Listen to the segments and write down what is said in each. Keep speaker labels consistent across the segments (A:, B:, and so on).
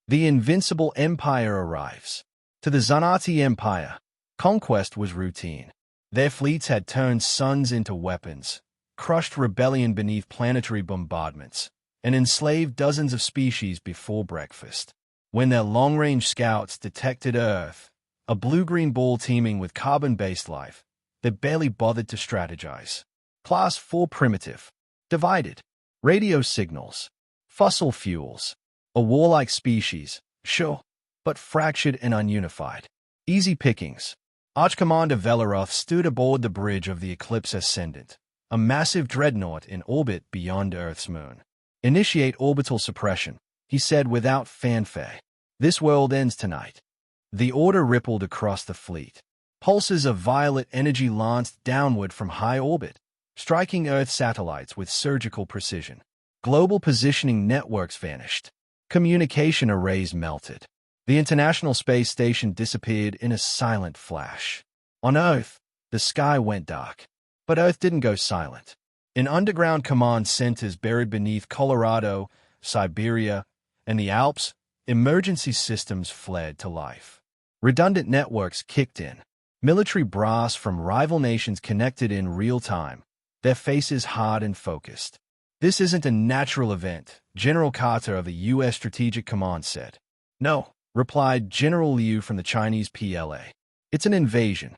A: The invincible empire arrives. To the Zanati Empire, conquest was routine. Their fleets had turned suns into weapons, crushed rebellion beneath planetary bombardments, and enslaved dozens of species before breakfast. When their long-range scouts detected Earth, a blue-green ball teeming with carbon-based life, they barely bothered to strategize. Class 4 primitive. Divided. Radio signals. Fossil fuels. A warlike species, sure, but fractured and ununified. Easy pickings. Archcommander Velaroth stood aboard the bridge of the Eclipse Ascendant, a massive dreadnought in orbit beyond Earth's moon. Initiate orbital suppression, he said without fanfare. This world ends tonight. The order rippled across the fleet. Pulses of violet energy lanced downward from high orbit, striking Earth satellites with surgical precision. Global positioning networks vanished. Communication arrays melted. The International Space Station disappeared in a silent flash. On Earth, the sky went dark. But Earth didn't go silent. In underground command centers buried beneath Colorado, Siberia, and the Alps, emergency systems fled to life. Redundant networks kicked in. Military brass from rival nations connected in real time, their faces hard and focused. This isn't a natural event, General Carter of the U.S. Strategic Command said. No, replied General Liu from the Chinese PLA. It's an invasion.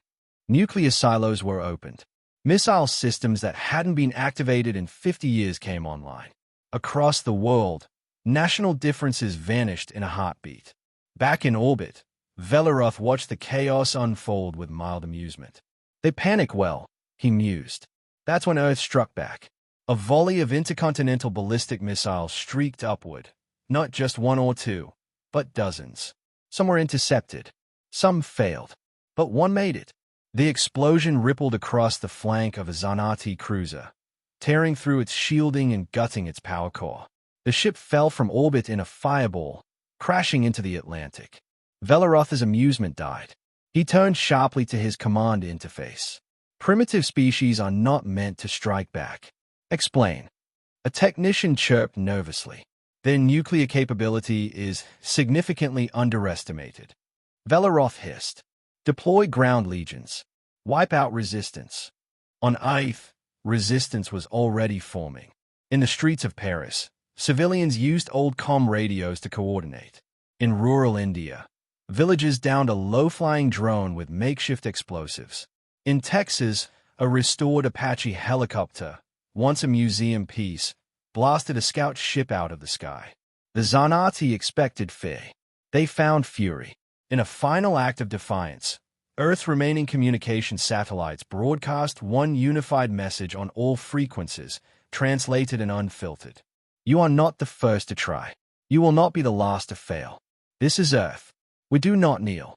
A: Nuclear silos were opened. Missile systems that hadn't been activated in 50 years came online. Across the world, national differences vanished in a heartbeat. Back in orbit, Velaroth watched the chaos unfold with mild amusement. They panic well, he mused. That's when Earth struck back. A volley of intercontinental ballistic missiles streaked upward. Not just one or two, but dozens. Some were intercepted. Some failed. But one made it. The explosion rippled across the flank of a Zanati cruiser, tearing through its shielding and gutting its power core. The ship fell from orbit in a fireball, crashing into the Atlantic. Velaroth's amusement died. He turned sharply to his command interface. Primitive species are not meant to strike back. Explain. A technician chirped nervously. Their nuclear capability is significantly underestimated. Velaroth hissed. Deploy ground legions. Wipe out resistance. On Earth, resistance was already forming. In the streets of Paris, civilians used old comm radios to coordinate. In rural India, villages downed a low-flying drone with makeshift explosives. In Texas, a restored Apache helicopter, once a museum piece, blasted a scout ship out of the sky. The Zanati expected fear. They found fury. In a final act of defiance, Earth's remaining communication satellites broadcast one unified message on all frequencies, translated and unfiltered. You are not the first to try. You will not be the last to fail. This is Earth. We do not kneel.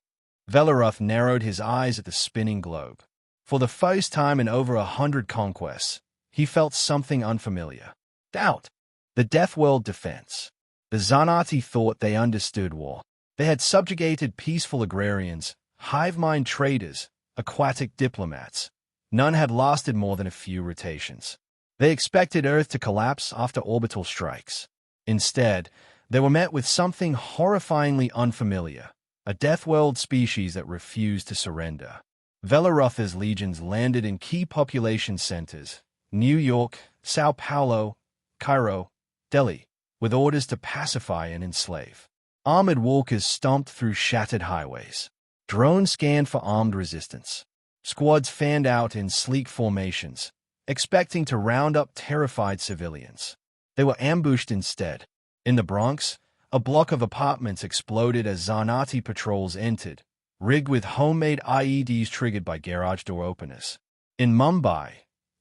A: Velaroth narrowed his eyes at the spinning globe. For the first time in over 100 conquests, he felt something unfamiliar. Doubt. The Death World defense. The Zanati thought they understood war. They had subjugated peaceful agrarians, hive-mind traders, aquatic diplomats. None had lasted more than a few rotations. They expected Earth to collapse after orbital strikes. Instead, they were met with something horrifyingly unfamiliar, a Death World species that refused to surrender. Velaroth's legions landed in key population centers, New York, Sao Paulo, Cairo, Delhi, with orders to pacify and enslave. Armored walkers stomped through shattered highways. Drones scanned for armed resistance. Squads fanned out in sleek formations, expecting to round up terrified civilians. They were ambushed instead. In the Bronx, a block of apartments exploded as Zanati patrols entered, rigged with homemade IEDs triggered by garage door openers. In Mumbai,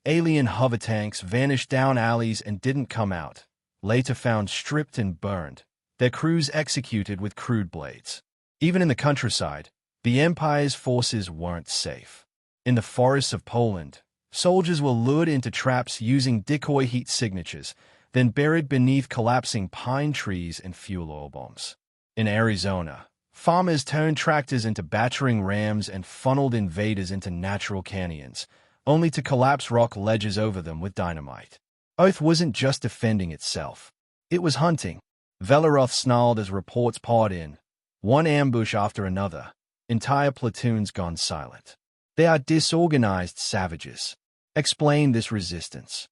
A: alien hover tanks vanished down alleys and didn't come out, later found stripped and burned, their crews executed with crude blades. Even in the countryside, the Empire's forces weren't safe. In the forests of Poland, soldiers were lured into traps using decoy heat signatures, then buried beneath collapsing pine trees and fuel oil bombs. In Arizona, farmers turned tractors into battering rams and funneled invaders into natural canyons, only to collapse rock ledges over them with dynamite. Earth wasn't just defending itself. It was hunting. Velaroth snarled as reports poured in. One ambush after another. Entire platoons gone silent. They are disorganized savages. Explain this resistance.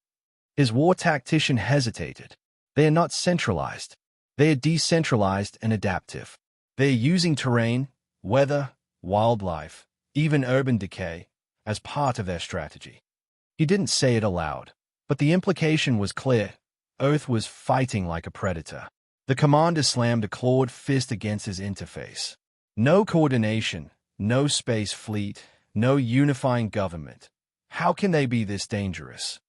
A: His war tactician hesitated. They are not centralized. They are decentralized and adaptive. They are using terrain, weather, wildlife, even urban decay, as part of their strategy. He didn't say it aloud, but the implication was clear. Earth was fighting like a predator. The commander slammed a clawed fist against his interface. No coordination, no space fleet, no unifying government. How can they be this dangerous?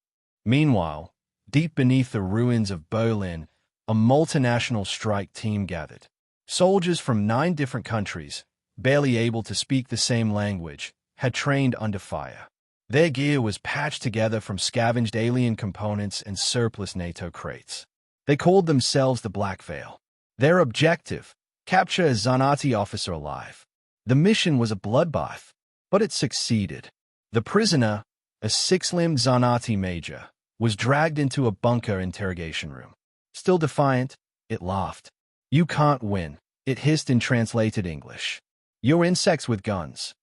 A: Meanwhile, deep beneath the ruins of Berlin, a multinational strike team gathered. Soldiers from 9 different countries, barely able to speak the same language, had trained under fire. Their gear was patched together from scavenged alien components and surplus NATO crates. They called themselves the Black Veil. Their objective: capture a Zanati officer alive. The mission was a bloodbath, but it succeeded. The prisoner, a 6-limbed Zanati major, was dragged into a bunker interrogation room. Still defiant, it laughed. "You can't win," it hissed in translated English. "You're insects with guns."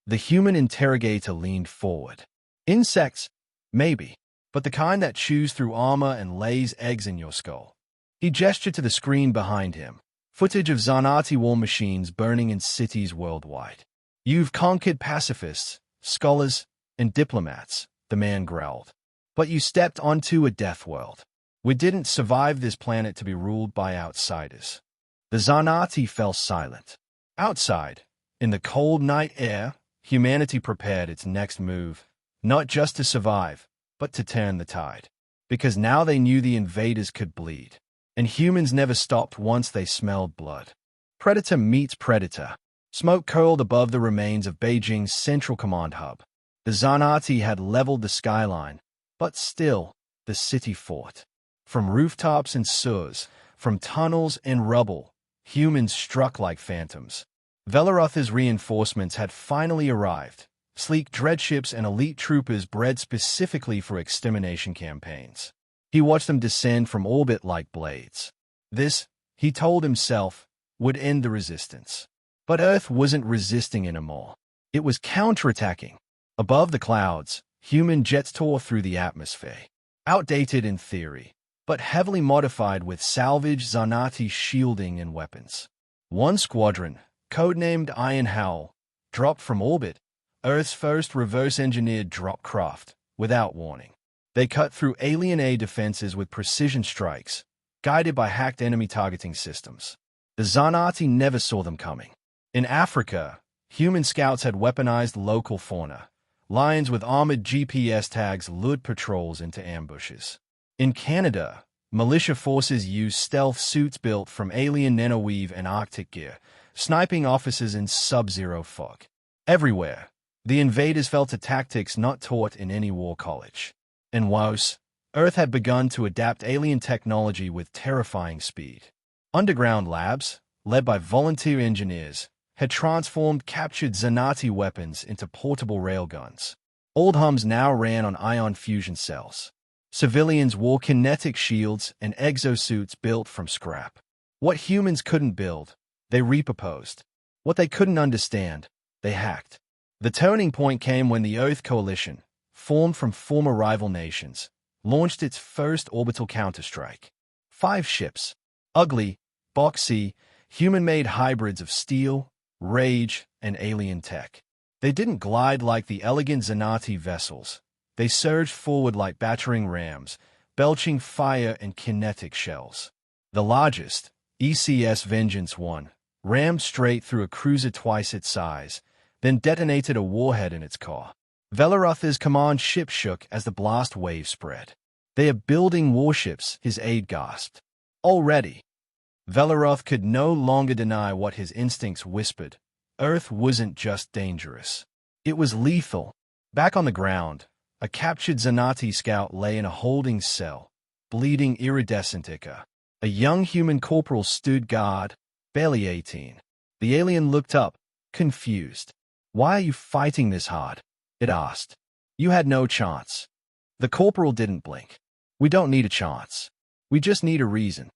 A: The human interrogator leaned forward. "Insects? Maybe. But the kind that chews through armor and lays eggs in your skull." He gestured to the screen behind him. Footage of Zanati war machines burning in cities worldwide. "You've conquered pacifists, scholars, and diplomats," the man growled. "But you stepped onto a death world. We didn't survive this planet to be ruled by outsiders." The Zanati fell silent. Outside, in the cold night air, humanity prepared its next move, not just to survive, but to turn the tide. Because now they knew the invaders could bleed, and humans never stopped once they smelled blood. Predator meets predator. Smoke curled above the remains of Beijing's Central Command Hub. The Zanati had leveled the skyline, but still, the city fought. From rooftops and sewers, from tunnels and rubble, humans struck like phantoms. Velaroth's reinforcements had finally arrived, sleek dreadships and elite troopers bred specifically for extermination campaigns. He watched them descend from orbit like blades. This, he told himself, would end the resistance. But Earth wasn't resisting anymore. It was counterattacking. Above the clouds, human jets tore through the atmosphere. Outdated in theory, but heavily modified with salvaged Zanati shielding and weapons. One squadron, codenamed Iron Howl, dropped from orbit, Earth's first reverse-engineered drop craft, without warning. They cut through alien A defenses with precision strikes, guided by hacked enemy targeting systems. The Zanati never saw them coming. In Africa, human scouts had weaponized local fauna. Lions with armored GPS tags lured patrols into ambushes. In Canada, militia forces used stealth suits built from alien nanoweave and Arctic gear, sniping officers in sub-zero fog. Everywhere, the invaders fell to tactics not taught in any war college. And worse, Earth had begun to adapt alien technology with terrifying speed. Underground labs, led by volunteer engineers, had transformed captured Zanati weapons into portable railguns. Old Hums now ran on ion fusion cells. Civilians wore kinetic shields and exosuits built from scrap. What humans couldn't build, they repurposed. What they couldn't understand, they hacked. The turning point came when the Earth Coalition, formed from former rival nations, launched its first orbital counterstrike. 5 ships, ugly, boxy, human-made hybrids of steel, rage, and alien tech. They didn't glide like the elegant Zanati vessels. They surged forward like battering rams, belching fire and kinetic shells. The largest, ECS Vengeance 1, rammed straight through a cruiser twice its size, then detonated a warhead in its core. Velaroth's command ship shook as the blast wave spread. "They are building warships," his aide gasped. Already. Velaroth could no longer deny what his instincts whispered. Earth wasn't just dangerous. It was lethal. Back on the ground, a captured Zanati scout lay in a holding cell, bleeding iridescent ichor. A young human corporal stood guard, barely 18. The alien looked up, confused. "Why are you fighting this hard?" it asked. "You had no chance." The corporal didn't blink. "We don't need a chance. We just need a reason."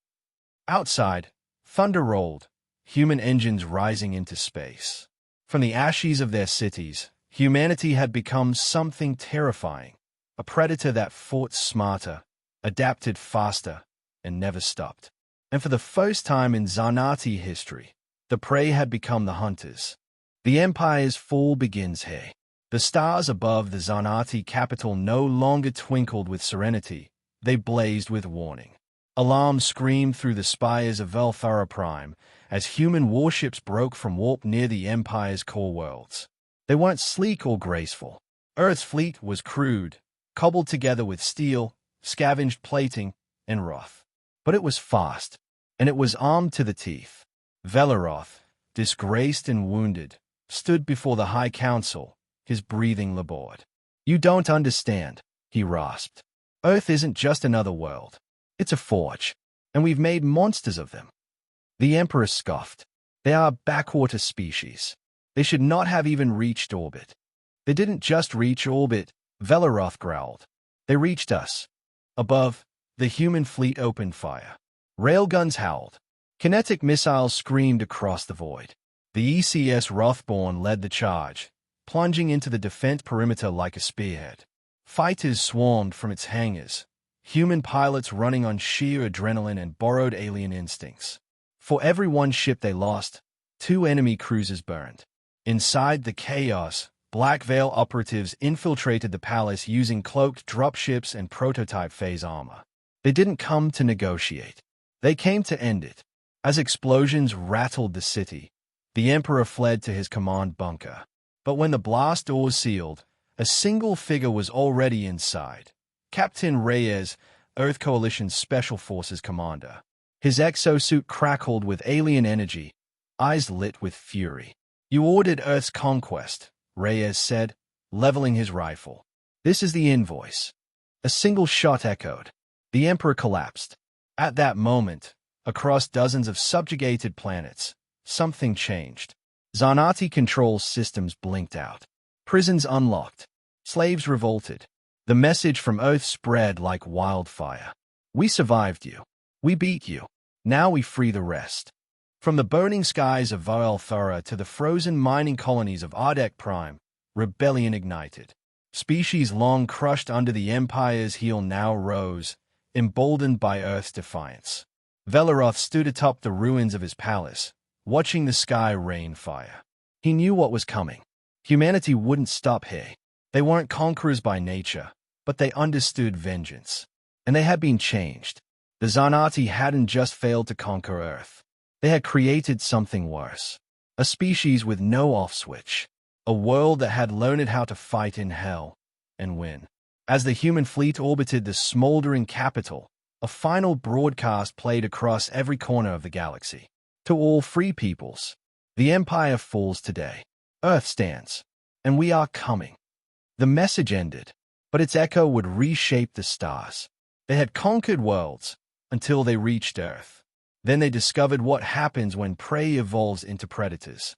A: Outside, thunder rolled, human engines rising into space. From the ashes of their cities, humanity had become something terrifying, a predator that fought smarter, adapted faster, and never stopped. And for the first time in Zanati history, the prey had become the hunters. The Empire's fall begins here. The stars above the Zanati capital no longer twinkled with serenity, they blazed with warning. Alarms screamed through the spires of Velthara Prime as human warships broke from warp near the Empire's core worlds. They weren't sleek or graceful. Earth's fleet was crude, cobbled together with steel, scavenged plating, and wrath. But it was fast, and it was armed to the teeth. Velaroth, disgraced and wounded, stood before the High Council, his breathing labored. "You don't understand," he rasped. "Earth isn't just another world. It's a forge, and we've made monsters of them." The Emperor scoffed. "They are a backwater species. They should not have even reached orbit." "They didn't just reach orbit," Velaroth growled. "They reached us." Above, the human fleet opened fire. Railguns howled. Kinetic missiles screamed across the void. The ECS Wrathborn led the charge, plunging into the defense perimeter like a spearhead. Fighters swarmed from its hangars, human pilots running on sheer adrenaline and borrowed alien instincts. For every one ship they lost, 2 enemy cruisers burned. Inside the chaos, Black Veil operatives infiltrated the palace using cloaked dropships and prototype phase armor. They didn't come to negotiate. They came to end it. As explosions rattled the city, the Emperor fled to his command bunker. But when the blast doors sealed, a single figure was already inside. Captain Reyes, Earth Coalition's Special Forces commander. His exosuit crackled with alien energy, eyes lit with fury. "You ordered Earth's conquest," Reyes said, leveling his rifle. "This is the invoice." A single shot echoed. The Emperor collapsed. At that moment, across dozens of subjugated planets, something changed. Zanati control systems blinked out. Prisons unlocked. Slaves revolted. The message from Earth spread like wildfire. "We survived you. We beat you. Now we free the rest." From the burning skies of Velthara to the frozen mining colonies of Ardek Prime, rebellion ignited. Species long crushed under the Empire's heel now rose, emboldened by Earth's defiance. Velaroth stood atop the ruins of his palace, watching the sky rain fire. He knew what was coming. Humanity wouldn't stop here. They weren't conquerors by nature, but they understood vengeance. And they had been changed. The Zanati hadn't just failed to conquer Earth. They had created something worse. A species with no off switch. A world that had learned how to fight in hell and win. As the human fleet orbited the smoldering capital, a final broadcast played across every corner of the galaxy. To all free peoples, the Empire falls today. Earth stands, and we are coming. The message ended, but its echo would reshape the stars. They had conquered worlds until they reached Earth. Then they discovered what happens when prey evolves into predators.